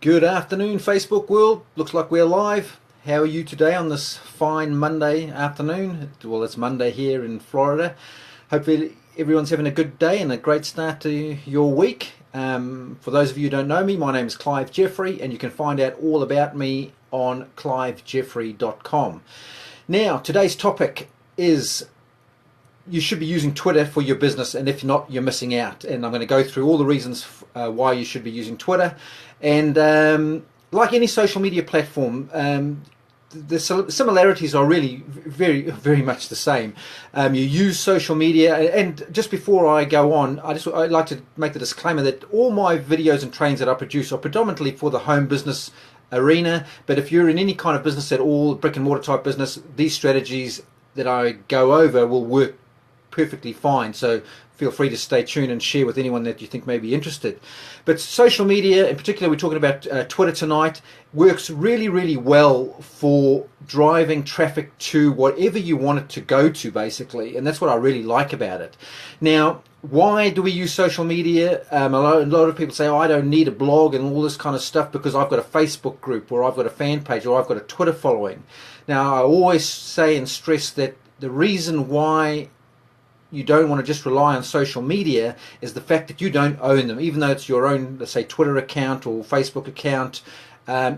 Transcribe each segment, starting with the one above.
Good afternoon, Facebook world. Looks like we're live. How are you today on this fine Monday afternoon? Well, it's Monday here in Florida. Hopefully everyone's having a good day and a great start to your week. For those of you who don't know me, my name is Clive Jeffrey, and you can find out all about me on clivejeffrey.com. Now, today's topic is you should be using Twitter for your business, and if not, you're missing out. And I'm going to go through all the reasons why you should be using Twitter. And like any social media platform, the similarities are really very much the same. You use social media, and just before I go on, I'd like to make the disclaimer that all my videos and trainings that I produce are predominantly for the home business arena. But if you're in any kind of business at all, brick and mortar type business, these strategies that I go over will work perfectly fine. So feel free to stay tuned and share with anyone that you think may be interested. But social media, in particular, we're talking about Twitter tonight, works really well for driving traffic to whatever you want it to go to, basically. And that's what I really like about it. Now, why do we use social media? A lot of people say, oh, I don't need a blog and all this kind of stuff because I've got a Facebook group, or I've got a fan page, or I've got a Twitter following. Now, I always say and stress that the reason why you don't want to just rely on social media is the fact that you don't own them. Even though it's your own, let's say, Twitter account or Facebook account,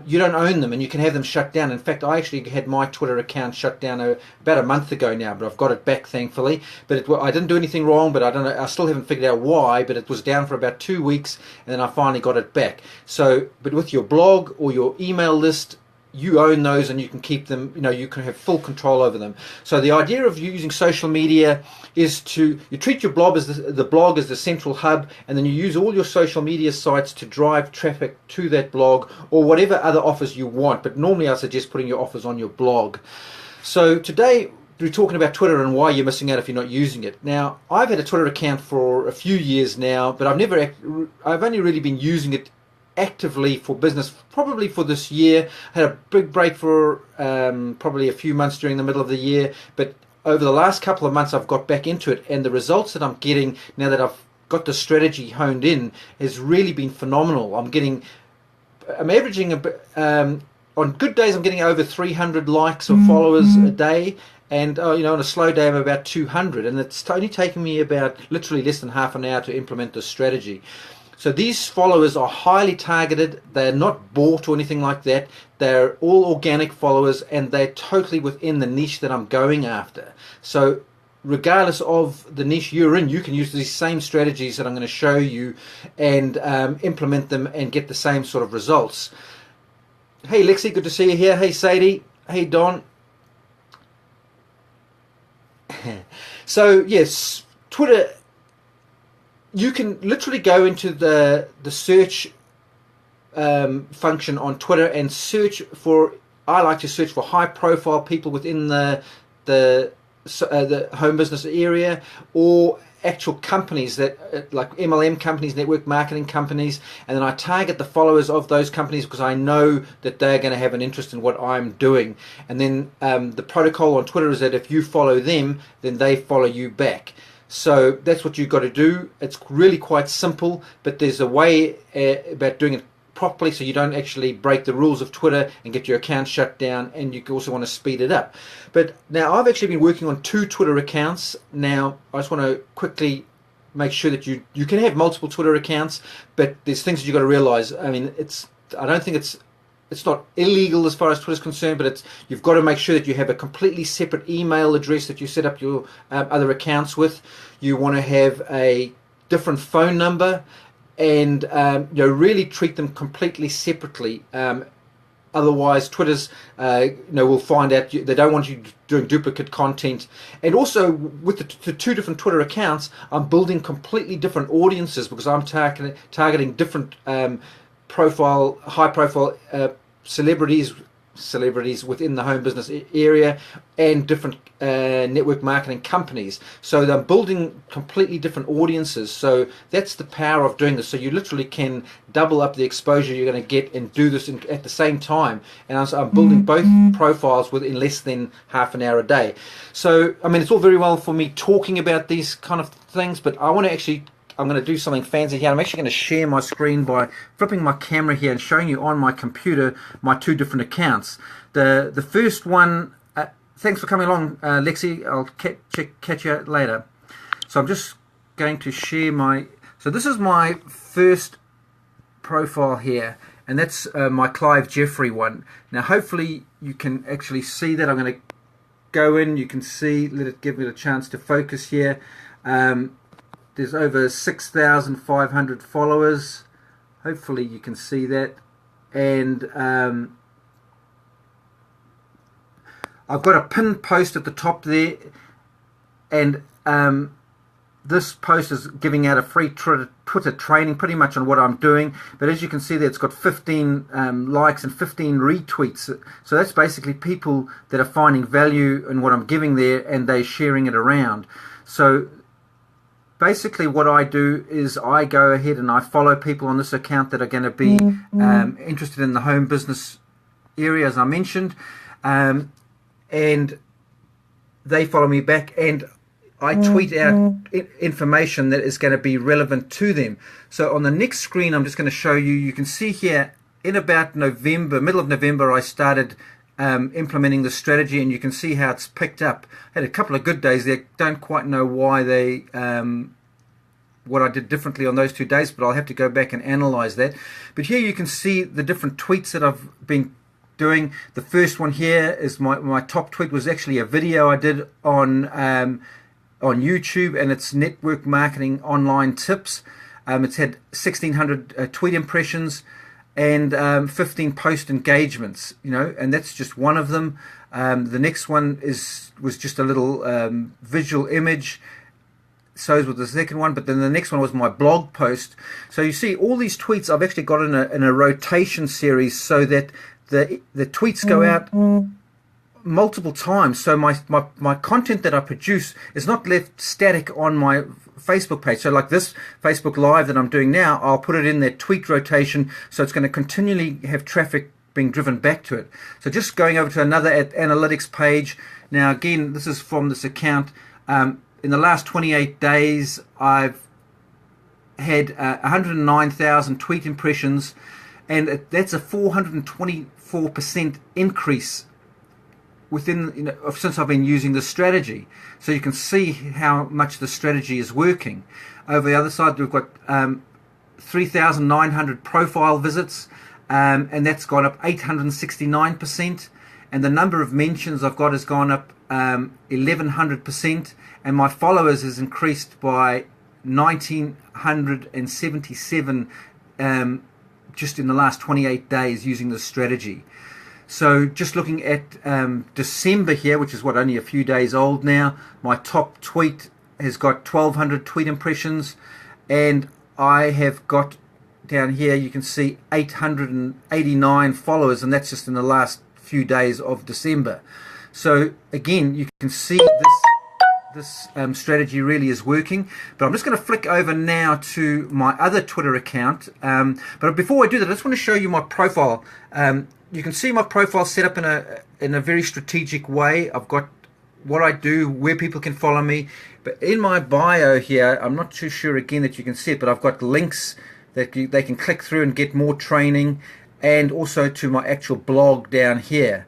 you don't own them, and you can have them shut down. In fact, I actually had my Twitter account shut down about a month ago now, but I've got it back, thankfully. But I didn't do anything wrong, but I still haven't figured out why, but it was down for about 2 weeks, and then I finally got it back. So, but with your blog or your email list, you own those, and you can keep them, you can have full control over them. So the idea of using social media is you treat your blog as the blog as the central hub, and then you use all your social media sites to drive traffic to that blog or whatever other offers you want. But normally I suggest putting your offers on your blog. So today we're talking about Twitter and why you're missing out if you're not using it. Now, I've had a Twitter account for a few years now, but I've only really been using it actively for business probably for this year. I had a big break for probably a few months during the middle of the year, but over the last couple of months I've got back into it, and the results that I'm getting now that I've got the strategy honed in has really been phenomenal. I'm averaging on good days I'm getting over 300 likes or followers a day, and on a slow day I'm about 200, and it's only taken me about literally less than half an hour to implement this strategy. So these followers are highly targeted. They're not bought or anything like that. They're all organic followers, and they're totally within the niche that I'm going after. So regardless of the niche you're in, you can use these same strategies that I'm going to show you and implement them and get the same sort of results. Hey Lexi, good to see you here. Hey Sadie. Hey Don. So yes, Twitter, you can literally go into the search function on Twitter and search for, I like to search for high profile people within the home business area, or actual companies that like MLM companies, network marketing companies, and then I target the followers of those companies because I know that they're going to have an interest in what I'm doing. And then the protocol on Twitter is that if you follow them, then they follow you back. So that's what you've got to do. It's really quite simple, but there's a way about doing it properly so you don't actually break the rules of Twitter and get your account shut down, and you also want to speed it up. But now I've actually been working on 2 Twitter accounts. Now I just want to quickly make sure that you can have multiple Twitter accounts, but there's things that you've got to realize. I mean, I don't think it's not illegal as far as Twitter is concerned, but you've got to make sure that you have a completely separate email address that you set up your other accounts with. You want to have a different phone number, and really treat them completely separately. Otherwise, Twitter's will find out they don't want you doing duplicate content. And also with the 2 different Twitter accounts, I'm building completely different audiences because I'm targeting different high profile celebrities within the home business area, and different network marketing companies. So I'm building completely different audiences. So that's the power of doing this. So you literally can double up the exposure you're going to get and do this at the same time. And I'm building both profiles within less than half an hour a day. So I mean, it's all very well for me talking about these kind of things, but I want to actually I'm going to do something fancy here. I'm actually going to share my screen by flipping my camera here and showing you on my computer my two different accounts. The first one, thanks for coming along, Lexi. I'll catch you later. So I'm just going to share so this is my first profile here, and that's my Clive Jeffrey one. Now hopefully you can actually see that. I'm going to go in, you can see, give it a chance to focus here. There's over 6,500 followers. Hopefully you can see that. And I've got a pinned post at the top there, and this post is giving out a free Twitter training pretty much on what I'm doing. But as you can see there, it's got 15 likes and 15 retweets. So that's basically people that are finding value in what I'm giving there, and they're sharing it around. So basically what I do is I go ahead and I follow people on this account that are going to be interested in the home business area, as I mentioned. And they follow me back, and I tweet out information that is going to be relevant to them. So on the next screen, I'm just going to show you, you can see here in about November, middle of November, I started implementing the strategy, and you can see how it's picked up. I had a couple of good days there. Don't quite know why what I did differently on those 2 days, but I'll have to go back and analyze that. But here you can see the different tweets that I've been doing. The first one here is my top tweet was actually a video I did on YouTube, and it's network marketing online tips. It's had 1,600 tweet impressions and 15 post engagements, and that's just one of them. The next one was just a little visual image. So was the second one, but then the next one was my blog post. So you see all these tweets I've actually got in a rotation series, so that the tweets go out multiple times. So my content that I produce is not left static on my Facebook page. So like this Facebook Live that I'm doing now, I'll put it in that tweet rotation, so it's going to continually have traffic being driven back to it. So just going over to another analytics page. Now again, this is from this account. In the last 28 days, I've had 109,000 tweet impressions, and that's a 424% increase within since I've been using this strategy. So you can see how much the strategy is working. Over the other side, we've got 3,900 profile visits, and that's gone up 869%. And the number of mentions I've got has gone up 1,100%, and my followers has increased by 1,977 just in the last 28 days using this strategy. So just looking at December here, which is only a few days old now, my top tweet has got 1,200 tweet impressions, and I have got down here, you can see 889 followers, and that's just in the last few days of December. So again, you can see this strategy really is working. But I'm just going to flick over now to my other Twitter account. But before I do that, I just want to show you my profile. You can see my profile set up in a very strategic way. I've got what I do, where people can follow me. But in my bio here, I'm not too sure again that you can see it, but I've got links that they can click through and get more training, and also to my actual blog down here.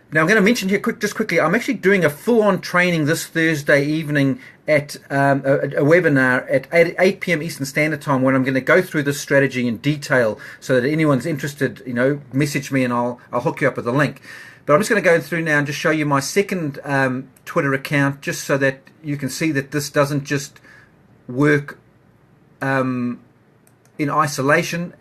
Now I'm going to mention here just quickly, I'm actually doing a full-on training this Thursday evening at a webinar at 8 p.m. Eastern Standard Time, when I'm going to go through this strategy in detail, so that anyone's interested, message me and I'll hook you up with a link. But I'm just going to go through now and just show you my second Twitter account, just so that you can see that this doesn't just work in isolation.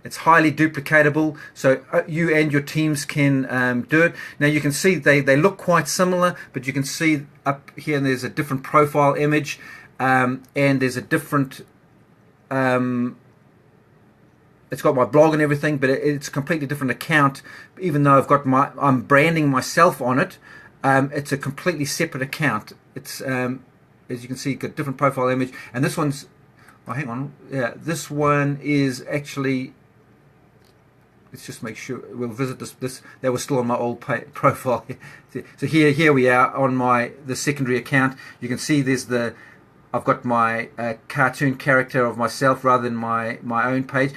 It's highly duplicatable, so you and your teams can do it. Now you can see they look quite similar, but you can see up here there's a different profile image, and there's a different it's got my blog and everything, but it's a completely different account. Even though I'm branding myself on it, it's a completely separate account. It's as you can see, got a different profile image, and this one's, oh, hang on, yeah, this one is actually, let's just make sure we'll visit this that was still on my old profile. So here we are on the secondary account. You can see there's the I've got my cartoon character of myself rather than my own page,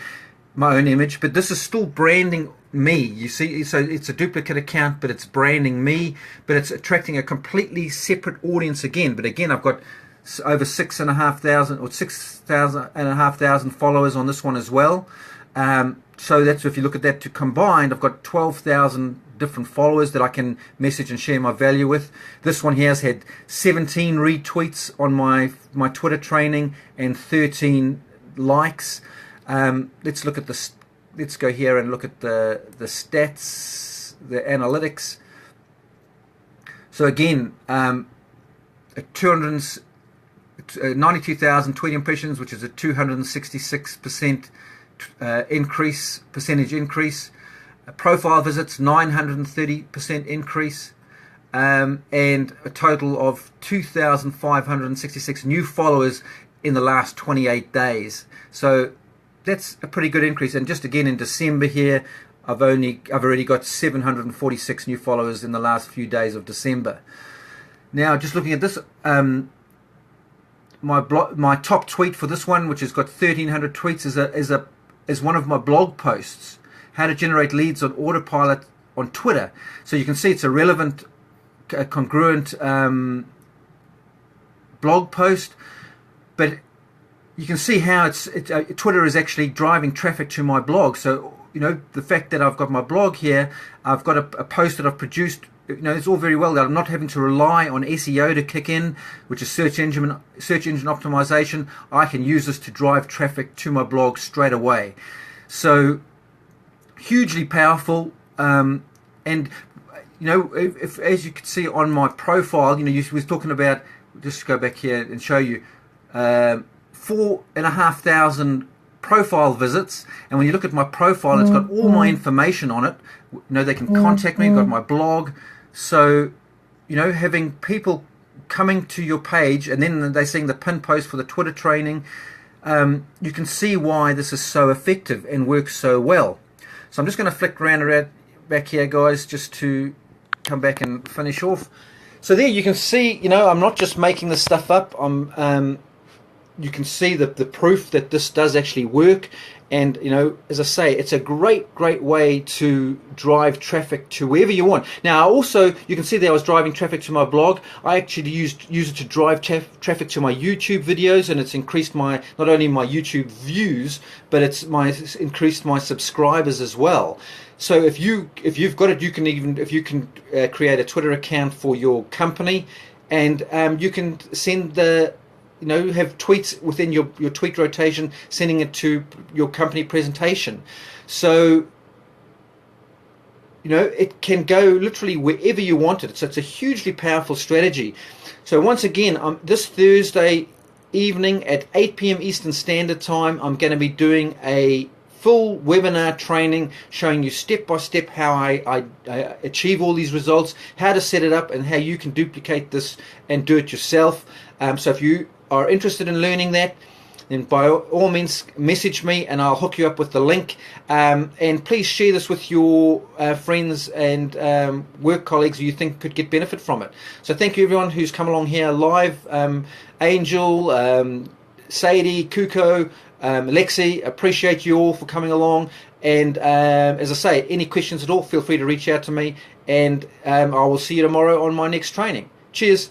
my own image. But this is still branding me. You see, so it's a duplicate account, but it's branding me, but it's attracting a completely separate audience again. But again, I've got over 6,500 or 6,500 followers on this one as well. So that's, if you look at that to combined, I've got 12,000 different followers that I can message and share my value with. This one here has had 17 retweets on my Twitter training and 13 likes. Let's look at the. Let's go here and look at the stats, the analytics. So again, 92,020 impressions, which is a 266% percentage increase. Profile visits, 930% increase, and a total of 2,566 new followers in the last 28 days. So that's a pretty good increase. And just again in December here, I've already got 746 new followers in the last few days of December. Now, just looking at this, my top tweet for this one, which has got 1,300 tweets, is one of my blog posts, how to generate leads on autopilot on Twitter. So you can see it's a relevant, congruent blog post, but you can see how Twitter is actually driving traffic to my blog. So, you know, the fact that I've got my blog here, I've got a post that I've produced, you know, it's all very well that I'm not having to rely on SEO to kick in, which is search engine optimization. I can use this to drive traffic to my blog straight away. So hugely powerful. And you know, if as you can see on my profile, you know, you was talking about, just go back here and show you 4,500 profile visits, and when you look at my profile, it's got all my information on it. You know, they can contact me, got my blog. So, you know, having people coming to your page and then they're seeing the pin post for the Twitter training, you can see why this is so effective and works so well. So I'm just going to flick around back here, guys, just to come back and finish off. So there you can see, you know, I'm not just making this stuff up. You can see the proof that this does actually work. And, you know, as I say, it's a great way to drive traffic to wherever you want. Now, also, you can see that I was driving traffic to my blog. I actually use it to drive traffic to my YouTube videos, and it's increased not only my YouTube views, but it's increased my subscribers as well. So if you've got it, you can create a Twitter account for your company, and you can send you know, have tweets within your tweet rotation, sending it to your company presentation. So, you know, it can go literally wherever you want it. So it's a hugely powerful strategy. So once again, this Thursday evening at 8 p.m. Eastern Standard Time, I'm going to be doing a full webinar training showing you step by step how I achieve all these results, how to set it up, and how you can duplicate this and do it yourself. So if you are interested in learning that, then by all means message me and I'll hook you up with the link. And please share this with your friends and work colleagues who you think could get benefit from it. So thank you everyone who's come along here live. Angel, Sadie, Kuko, Lexi, appreciate you all for coming along. And as I say, any questions at all, feel free to reach out to me, and I will see you tomorrow on my next training. Cheers.